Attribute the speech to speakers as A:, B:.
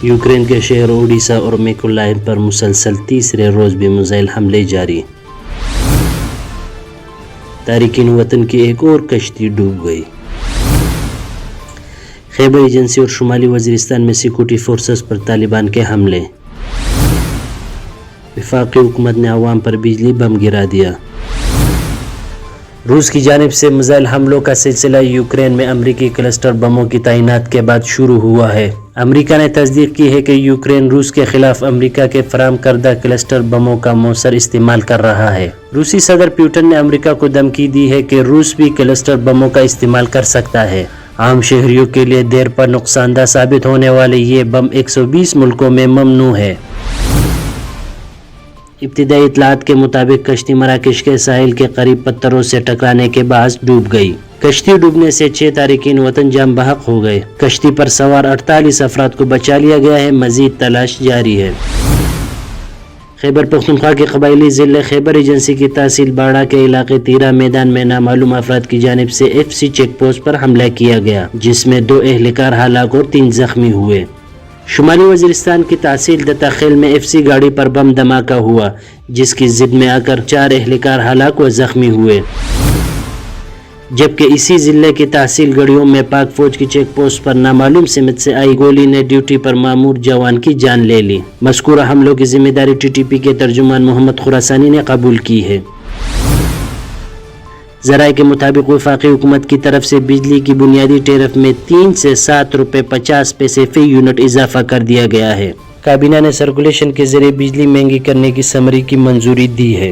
A: Ukraine کے شہر Odessa اور میکولائیو پر مسلسل تیسرے روز بھی میزائل حملے جاری۔ تارکین وطن کی ایک اور کشتی ڈوب گئی۔ خیبر ایجنسی اور شمالی وزیرستان میں سیکورٹی فورسز پر طالبان کے حملے۔ وفاقی حکومت نے عوام پر بجلی بم گرا دیا۔ روس کی جانب سے میزائل حملوں کا سلسلہ یوکرین میں امریکی کلسٹر بموں کی تعینات کے بعد شروع ہوا ہے۔ امریکہ نے تصدیق کی ہے کہ یوکرین روس کے خلاف امریکہ کے فراہم کردہ کلسٹر بموں کا موثر استعمال کر رہا ہے۔ روسی صدر پوٹن نے امریکہ کو دھمکی دی ہے کہ روس بھی کلسٹر بموں کا استعمال کر سکتا ہے۔ عام شہریوں کے لیے دیر پر نقصان دہ ثابت ہونے والے یہ بم 120 ملکوں میں ممنوع ہے۔ ابتدائی اطلاعات کے مطابق کشتی مراکش کے ساحل کے قریب پتھروں سے ٹکرانے کے باعث ڈوب گئی۔ کشتی ڈوبنے سے 6 تارکین وطن جاں بحق ہو گئے۔ کشتی پر سوار 48 افراد کو بچا لیا گیا ہے، مزید تلاش جاری ہے۔ خیبر پختونخوا کے قبائلی ضلع خیبر ایجنسی کی تحصیل باڑہ کے علاقے تیرا میدان میں نامعلوم افراد کی جانب سے FC چیک پوسٹ پر حملہ کیا گیا، جس میں 2 اہلکار ہلاک اور 3 زخمی ہوئے۔ شمالی وزیرستان کی تحصیل دتا خیل میں FC گاڑی پر بم دھماکہ ہوا، جس کی زد میں آ کر 4 اہلکار ہلاک و زخمی ہوئے، جبکہ اسی ضلع کی تحصیل گڑیوں میں پاک فوج کی چیک پوسٹ پر نامعلوم سمت سے آئی گولی نے ڈیوٹی پر مامور جوان کی جان لے لی۔ مذکورہ حملوں کی ذمہ داری TTP کے ترجمان محمد خراسانی نے قبول کی ہے۔ ذرائع کے مطابق وفاقی حکومت کی طرف سے بجلی کی بنیادی ٹیرف میں 3 سے 7 روپے 50 پیسے فی یونٹ اضافہ کر دیا گیا ہے۔ کابینہ نے سرکولیشن کے ذریعے بجلی مہنگی کرنے کی سمری کی منظوری دی ہے۔